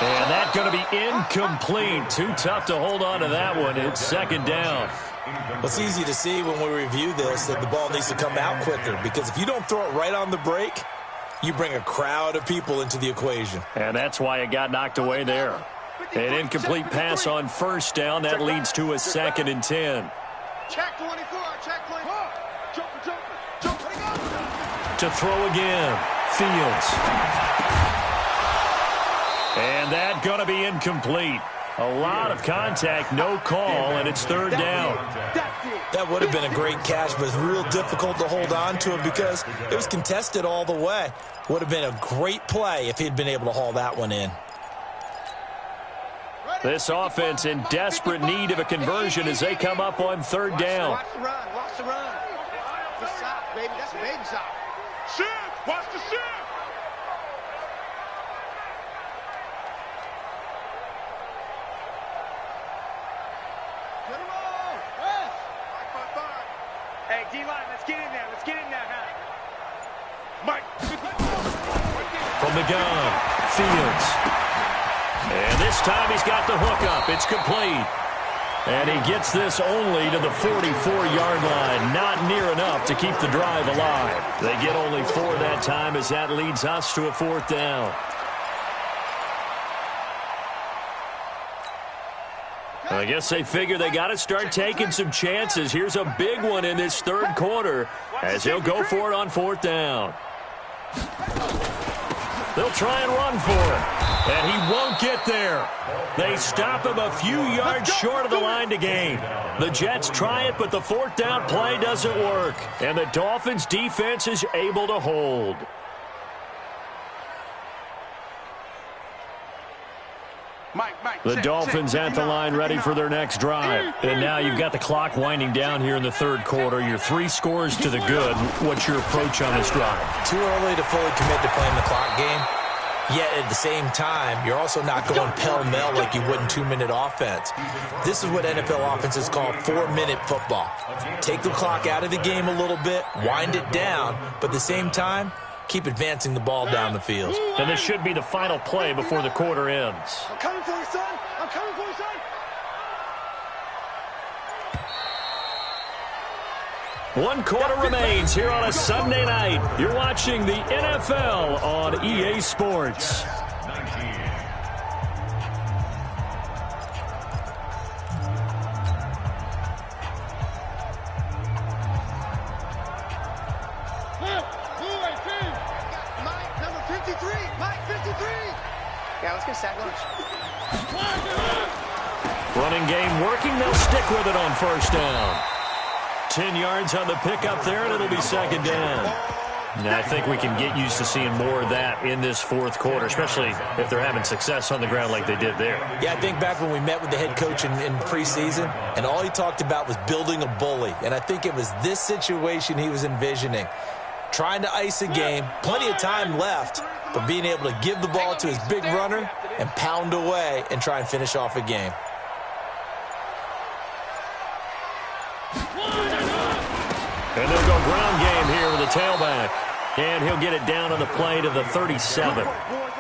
And that's going to be incomplete. Too tough to hold on to that one. It's second down. Well, it's easy to see when we review this that the ball needs to come out quicker, because if you don't throw it right on the break, you bring a crowd of people into the equation. And that's why it got knocked away there. An incomplete pass on first down. That leads to a second and 10. Check 24, check 24. Jump. To throw again, Fields. And that's going to be incomplete. A lot of contact, no call, and it's third down. That would have been a great catch, but it's real difficult to hold on to it because it was contested all the way. Would have been a great play if he'd been able to haul that one in. This offense in desperate need of a conversion as they come up on third down. Watch the run. Good shot, baby. That's a baby shot. Shift! Watch the shift! Get him on! Yes! 5. Hey, D-line, let's get in there, huh? Mike! From the gun, Fields. And this time he's got the hookup. It's complete. And he gets this only to the 44-yard line. Not near enough to keep the drive alive. They get only 4 that time as that leads us to a fourth down. I guess they figure they got to start taking some chances. Here's a big one in this third quarter as he'll go for it on fourth down. They'll try and run for it, and he won't get there. They stop him a few yards short of the line to gain. The Jets try it, but the fourth down play doesn't work, and the Dolphins' defense is able to hold. The Dolphins at the line ready for their next drive. And now you've got the clock winding down here in the third quarter. You're 3 scores to the good. What's your approach on this drive? Too early to fully commit to playing the clock game. Yet at the same time, you're also not going pell-mell like you would in 2-minute offense. This is what NFL offenses call 4-minute football. Take the clock out of the game a little bit, wind it down, but at the same time, keep advancing the ball down the field. And this should be the final play before the quarter ends. I'm coming for you, son. I'm coming for you, son. One quarter remains here on a Sunday night. You're watching the NFL on EA Sports. Yeah, let's get sack lunch. Running game working. They'll stick with it on first down. 10 yards on the pickup there, and it'll be second down. And I think we can get used to seeing more of that in this fourth quarter, especially if they're having success on the ground like they did there. Yeah, I think back when we met with the head coach in preseason, and all he talked about was building a bully. And I think it was this situation he was envisioning. Trying to ice a game, plenty of time left, but being able to give the ball to his big runner and pound away and try and finish off a game. And they'll go ground game here with the tailback. And he'll get it down on the play to the 37.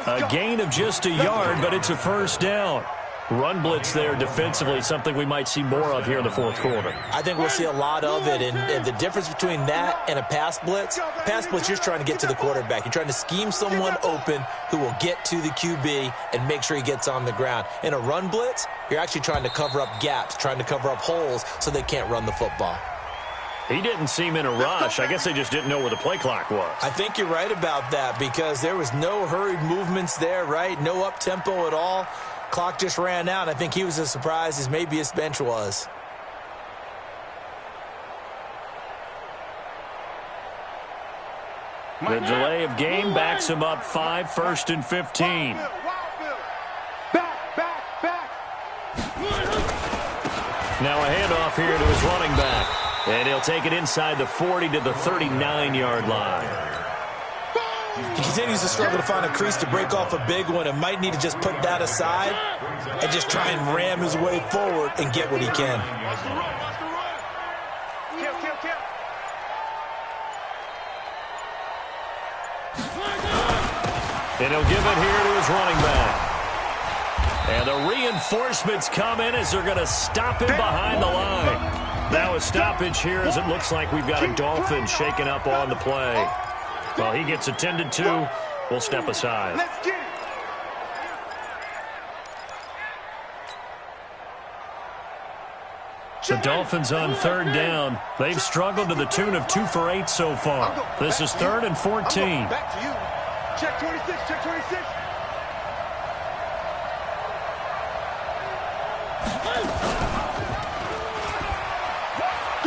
A gain of just a yard, but it's a first down. Run blitz there defensively, something we might see more of here in the fourth quarter. I think we'll see a lot of it, and the difference between that and a pass blitz, you're just trying to get to the quarterback. You're trying to scheme someone open who will get to the QB and make sure he gets on the ground. In a run blitz, you're actually trying to cover up gaps, trying to cover up holes so they can't run the football. He didn't seem in a rush. I guess they just didn't know where the play clock was. I think you're right about that because there was no hurried movements there, right? No up-tempo at all. Clock just ran out. I think he was as surprised as maybe his bench was. The delay of game backs him up 5, 1st and 15. Back. Now a handoff here to his running back. And he'll take it inside the 40 to the 39-yard line. He continues to struggle to find a crease to break off a big one and might need to just put that aside and just try and ram his way forward and get what he can. And he'll give it here to his running back. And the reinforcements come in as they're going to stop him behind the line. Now a stoppage here as it looks like we've got a Dolphin shaking up on the play. Well, he gets attended to. We'll step aside. Let's get it. The Dolphins on 3rd down. They've struggled to the tune of 2 for 8 so far. This is 3rd and 14. Back to you. Check 26, check 26.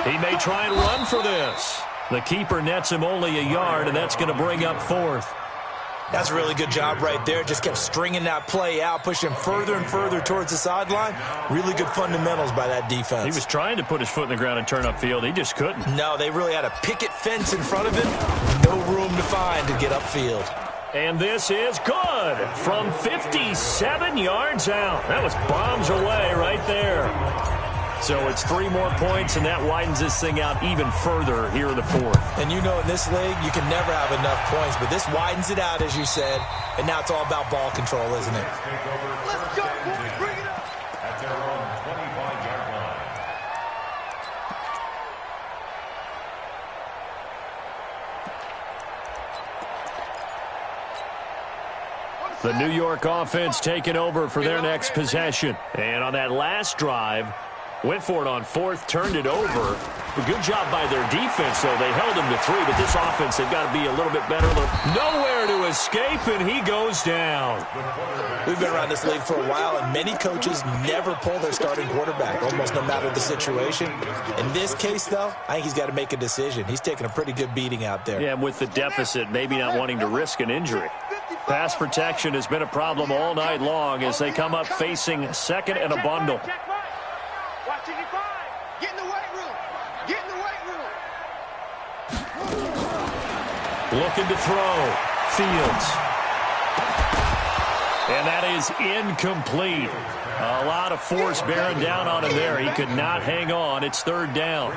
He may try and run for this. The keeper nets him only a yard, and that's going to bring up 4th. That's a really good job right there. Just kept stringing that play out, pushing him further and further towards the sideline. Really good fundamentals by that defense. He was trying to put his foot in the ground and turn upfield. He just couldn't. No, they really had a picket fence in front of him. No room to find to get upfield. And this is good from 57 yards out. That was bombs away right there. So it's 3 more points, and that widens this thing out even further here in the 4th. And you know in this league, you can never have enough points, but this widens it out, as you said, and now it's all about ball control, isn't it? Let's go, boys. Bring it up. At their own 25-yard line. The New York offense taking over for their next possession. And on that last drive, went for it on 4th, turned it over. A good job by their defense, though. They held him to 3, but this offense, they've got to be a little bit better. Nowhere to escape, and he goes down. We've been around this league for a while, and many coaches never pull their starting quarterback, almost no matter the situation. In this case, though, I think he's got to make a decision. He's taking a pretty good beating out there. Yeah, and with the deficit, maybe not wanting to risk an injury. Pass protection has been a problem all night long as they come up facing 2nd and a bundle. Watch it, get in the weight room. Get in the weight room. Looking to throw. Fields. And that is incomplete. A lot of force bearing down on him there. He could not hang on. It's 3rd down.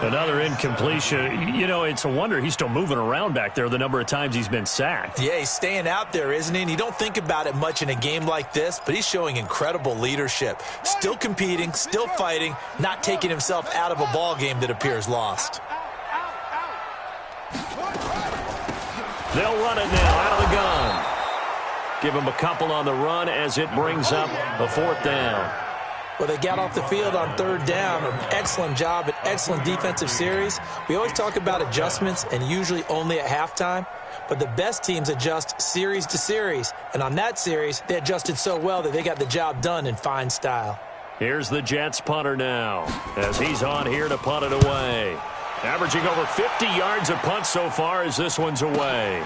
Another incompletion. You know, it's a wonder he's still moving around back there the number of times he's been sacked. Yeah, he's staying out there, isn't he? And you don't think about it much in a game like this, but he's showing incredible leadership. Still competing, still fighting, not taking himself out of a ball game that appears lost. They'll run it now out of the gun. Give him a couple on the run as it brings up a 4th down. Well, they got off the field on 3rd down. An excellent job, an excellent defensive series. We always talk about adjustments and usually only at halftime. But the best teams adjust series to series. And on that series, they adjusted so well that they got the job done in fine style. Here's the Jets punter now as he's on here to punt it away. Averaging over 50 yards a punt so far as this one's away.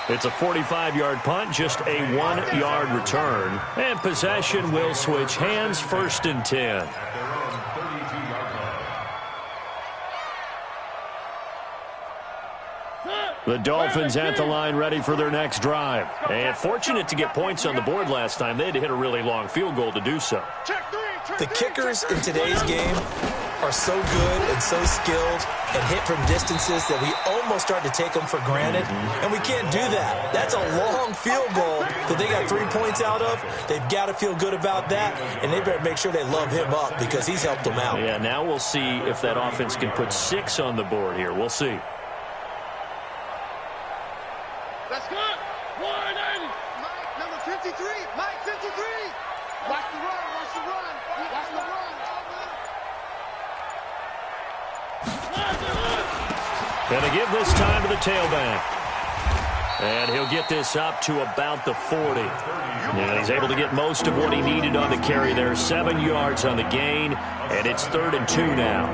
It's a 45-yard punt, just a 1-yard return. And possession will switch hands, 1st and 10. The Dolphins at the line ready for their next drive. And fortunate to get points on the board last time. They had to hit a really long field goal to do so. The kickers in today's game are so good and so skilled and hit from distances that we almost start to take them for granted, and we can't do that. That's a long field goal that they got 3 points out of. They've got to feel good about that, and they better make sure they love him up because he's helped them out. Yeah, now we'll see if that offense can put 6 on the board here. We'll see. That's good. Warning. Mike, number 53. Mike, 53. Watch the run. Watch the run. Watch the run. Gonna give this time to the tailback. And he'll get this up to about the 40. And he's able to get most of what he needed on the carry there. 7 yards on the gain, and it's 3rd and 2 now.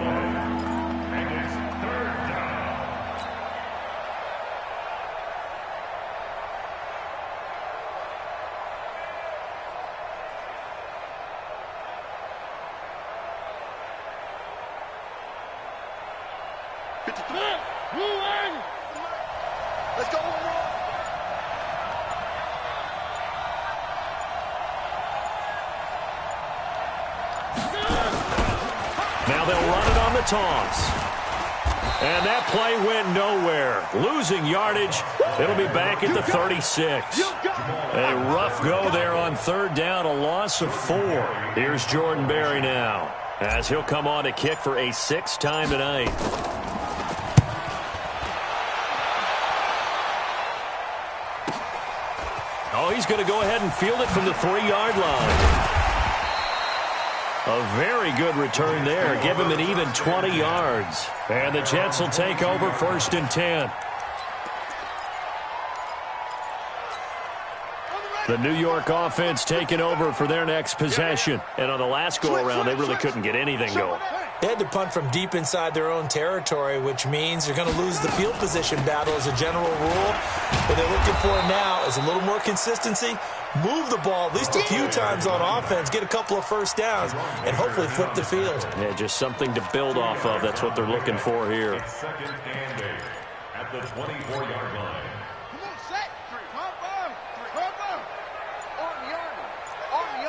Let's go. Now they'll run it on the toss. And that play went nowhere. Losing yardage. It'll be back at the 36. A rough go there on 3rd down, a loss of 4. Here's Jordan Berry now, as he'll come on to kick for a 6th time tonight. Oh, he's going to go ahead and field it from the 3-yard line. A very good return there. Give him an even 20 yards. And the Jets will take over 1st and 10. The New York offense taking over for their next possession. And on the last go-around, they really couldn't get anything going. They had to punt from deep inside their own territory, which means they're going to lose the field position battle as a general rule. What they're looking for now is a little more consistency, move the ball at least a few times on offense, get a couple of first downs, and hopefully flip the field. Yeah, just something to build off of. That's what they're looking for here. It's 2nd and 8 at the 24-yard line. Come on, set. Cover. Army.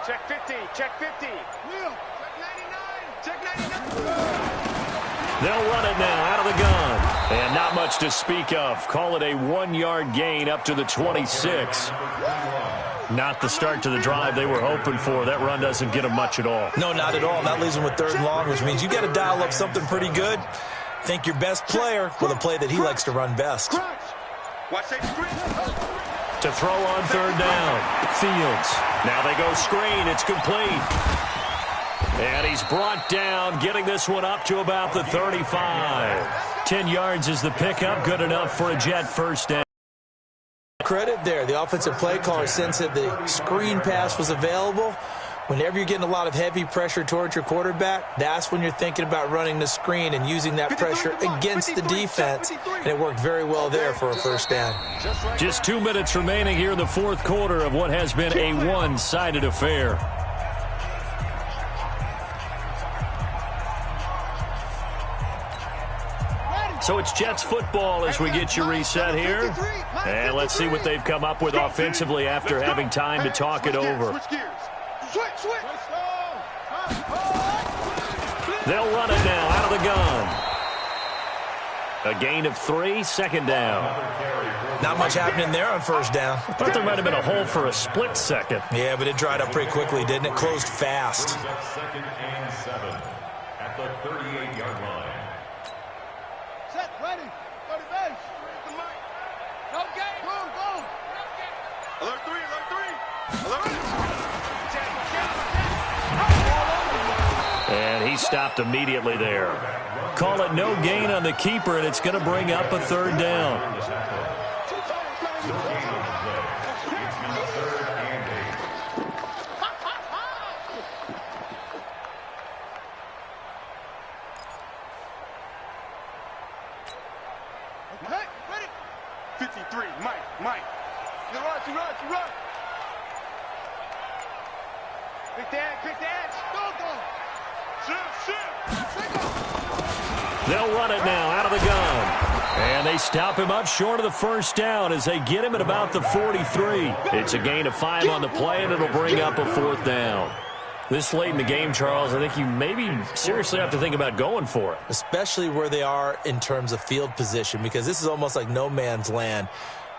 Check 50. Check 50. Will. Check 99. Check 99. They'll run it now out of the gun. And not much to speak of. Call it a 1-yard gain up to the 26. Not the start to the drive they were hoping for. That run doesn't get them much at all. No, not at all. That leaves them with 3rd and long, which means you got to dial up something pretty good. Think your best player with a play that he likes to run best. Watch that screen. To throw on 3rd down. Fields. Now they go screen. It's complete. And he's brought down, getting this one up to about the 35. 10 yards is the pickup. Good enough for a Jet 1st down. Credit there. The offensive play caller sensed that the screen pass was available. Whenever you're getting a lot of heavy pressure towards your quarterback, that's when you're thinking about running the screen and using that pressure against the defense. And it worked very well there for a 1st down. Just 2 minutes remaining here in the 4th quarter of what has been a one-sided affair. So it's Jets football as we get you reset here. And let's see what they've come up with offensively after having time to talk it over. They'll run it now out of the gun. A gain of 3, 2nd down. Not much happening there on 1st down. I thought there might have been a hole for a split second. Yeah, but it dried up pretty quickly, didn't it? Closed fast. 2nd and 7 at the 38-yard line. Set, ready. Go to base. Go, game. Go. Alert 3. Alert. And he stopped immediately there. Call it no gain on the keeper, and it's going to bring up a 3rd down. Okay, ready. 53, Mike. You run. Pick the edge. Go. They'll run it now out of the gun. And they stop him up short of the 1st down as they get him at about the 43. It's a gain of 5 on the play, and it'll bring up a 4th down. This late in the game, Charles, I think you maybe seriously have to think about going for it. Especially where they are in terms of field position, because this is almost like no man's land.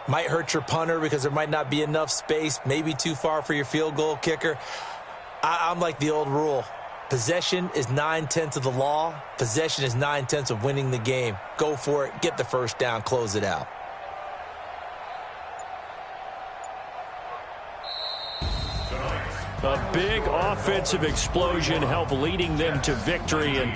Might hurt your punter because there might not be enough space, maybe too far for your field goal kicker. I'm like the old rule. Possession is 9/10 of the law. Possession is 9/10 of winning the game. Go for it. Get the first down. Close it out. A big offensive explosion helped leading them to victory. And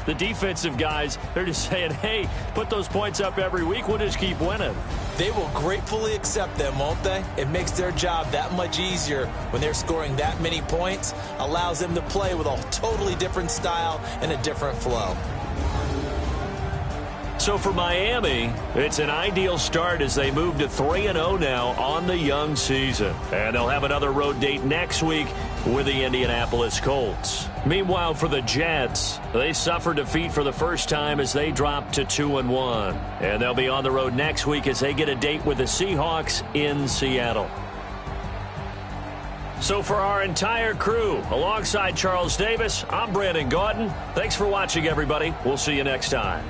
the defensive guys, they're just saying, hey, put those points up every week. We'll just keep winning. They will gratefully accept them, won't they? It makes their job that much easier when they're scoring that many points. Allows them to play with a totally different style and a different flow. So for Miami, it's an ideal start as they move to 3-0 now on the young season. And they'll have another road date next week with the Indianapolis Colts. Meanwhile, for the Jets, they suffered defeat for the first time as they dropped to 2-1. And they'll be on the road next week as they get a date with the Seahawks in Seattle. So for our entire crew, alongside Charles Davis, I'm Brandon Gaudin. Thanks for watching, everybody. We'll see you next time.